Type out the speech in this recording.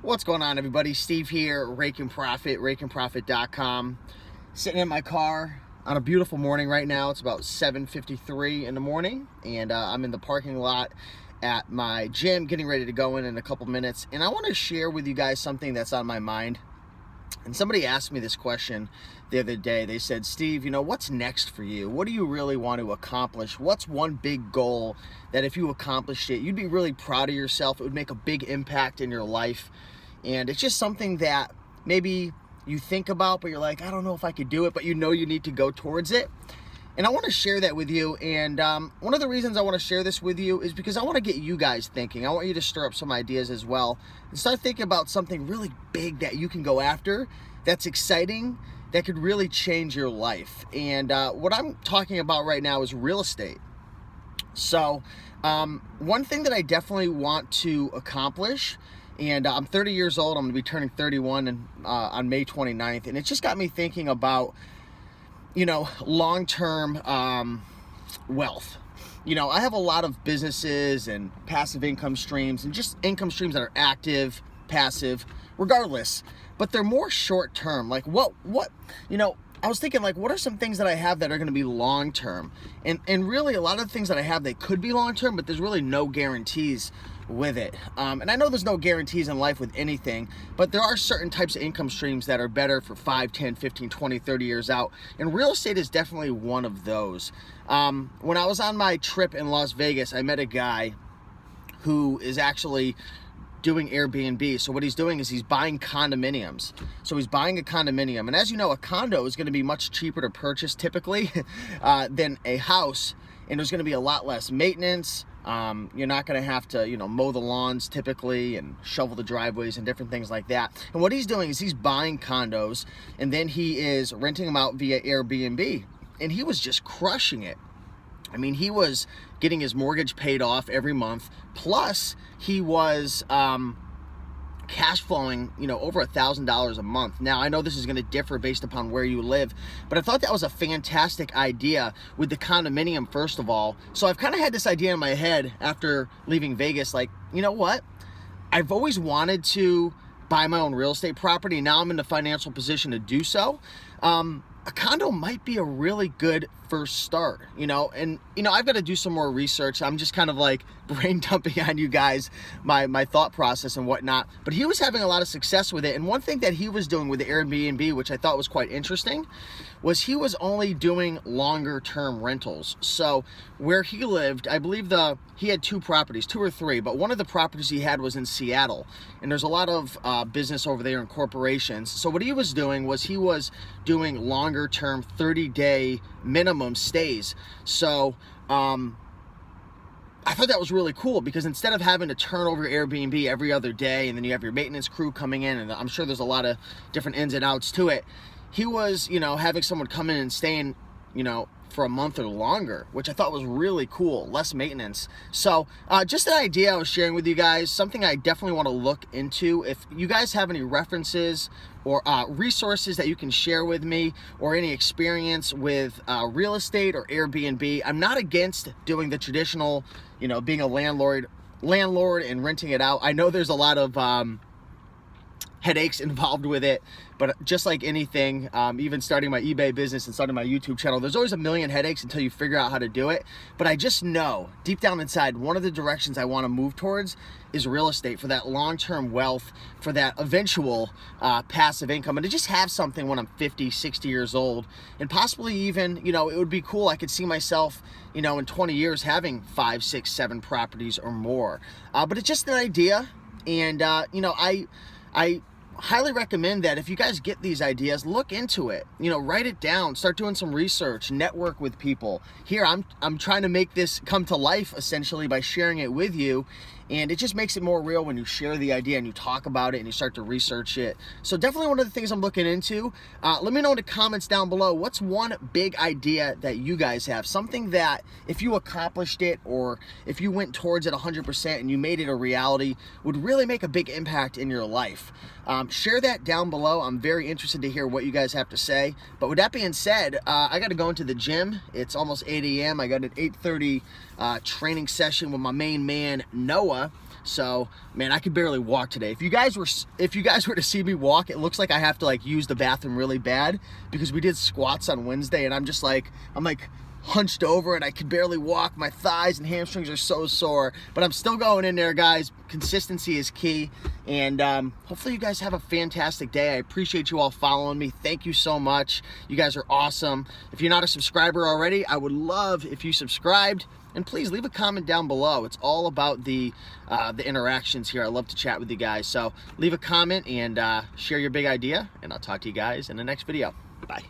What's going on, everybody? Steve here, Raiken Profit, RaikenProfit.com. Sitting in my car on a beautiful morning right now. It's about 7:53 in the morning, and I'm in the parking lot at my gym, getting ready to go in a couple minutes. And I want to share with you guys something that's on my mind. And somebody asked me this question the other day. They said, Steve, what's next for you? What do you really want to accomplish? What's one big goal that if you accomplished it, you'd be really proud of yourself? It would make a big impact in your life. And it's just something that maybe you think about, but you're like, I don't know if I could do it, but you know you need to go towards it. And I want to share that with you. And one of the reasons I want to share this with you is because I want to get you guys thinking. I want you to stir up some ideas as well and start thinking about something really big that you can go after, that's exciting, that could really change your life. And what I'm talking about right now is real estate. So one thing that I definitely want to accomplish, and I'm 30 years old, I'm going to be turning 31 on May 29th, and it just got me thinking about long-term wealth. I have a lot of businesses and passive income streams and just income streams that are active, passive, regardless, but they're more short-term. Like what, I was thinking, like, what are some things that I have that are going to be long-term? And really a lot of the things that I have, they could be long-term, but there's really no guarantees with it. And I know there's no guarantees in life with anything, but there are certain types of income streams that are better for 5, 10, 15, 20, 30 years out. And real estate is definitely one of those. When I was on my trip in Las Vegas, I met a guy who is actually doing Airbnb. So what he's doing is he's buying condominiums. So he's buying a condominium. And as you know, a condo is going to be much cheaper to purchase typically than a house. And there's going to be a lot less maintenance. You're not going to have to, mow the lawns typically and shovel the driveways and different things like that. And what he's doing is he's buying condos and then he is renting them out via Airbnb. And he was just crushing it. I mean, he was getting his mortgage paid off every month. Plus, he was cash flowing, over $1,000 a month. Now, I know this is going to differ based upon where you live, but I thought that was a fantastic idea with the condominium, first of all. So I've kind of had this idea in my head after leaving Vegas, like, you know what? I've always wanted to buy my own real estate property. Now I'm in the financial position to do so. A condo might be a really good first start, and I've got to do some more research. I'm just kind of like brain dumping on you guys my thought process and whatnot, but he was having a lot of success with it. And one thing that he was doing with the Airbnb, which I thought was quite interesting, was he was only doing longer term rentals. So where he lived, I believe he had 2 properties, 2 or 3, but one of the properties he had was in Seattle, and there's a lot of business over there and corporations. So what he was doing was he was doing longer term 30-day minimum stays. So I thought that was really cool, because instead of having to turn over Airbnb every other day and then you have your maintenance crew coming in, and I'm sure there's a lot of different ins and outs to it, he was having someone come in and staying for a month or longer, which I thought was really cool, less maintenance. So just an idea I was sharing with you guys, something I definitely want to look into. If you guys have any references or resources that you can share with me, or any experience with real estate or Airbnb, I'm not against doing the traditional, being a landlord and renting it out. I know there's a lot of headaches involved with it, but just like anything, even starting my eBay business and starting my YouTube channel, there's always a million headaches until you figure out how to do it. But I just know deep down inside, one of the directions I want to move towards is real estate, for that long-term wealth, for that eventual passive income, and to just have something when I'm 50, 60 years old, and possibly even, it would be cool. I could see myself, in 20 years having 5, 6, 7 properties or more. But it's just an idea, and I highly recommend that if you guys get these ideas, look into it, write it down, start doing some research, network with people. Here, I'm trying to make this come to life essentially by sharing it with you. And it just makes it more real when you share the idea and you talk about it and you start to research it. So definitely one of the things I'm looking into. Let me know in the comments down below, what's one big idea that you guys have? Something that if you accomplished it, or if you went towards it 100% and you made it a reality, would really make a big impact in your life. Share that down below. I'm very interested to hear what you guys have to say. But with that being said, I got to go into the gym. It's almost 8 a.m. I got an 8:30 training session with my main man, Noah. So, man, I could barely walk today. If you guys were to see me walk, it looks like I have to like use the bathroom really bad because we did squats on Wednesday, and I'm like hunched over and I can barely walk. My thighs and hamstrings are so sore, but I'm still going in there, guys. Consistency is key, and hopefully you guys have a fantastic day. I appreciate you all following me. Thank you so much. You guys are awesome. If you're not a subscriber already, I would love if you subscribed, and please leave a comment down below. It's all about the interactions here. I love to chat with you guys, so leave a comment and share your big idea, and I'll talk to you guys in the next video. Bye.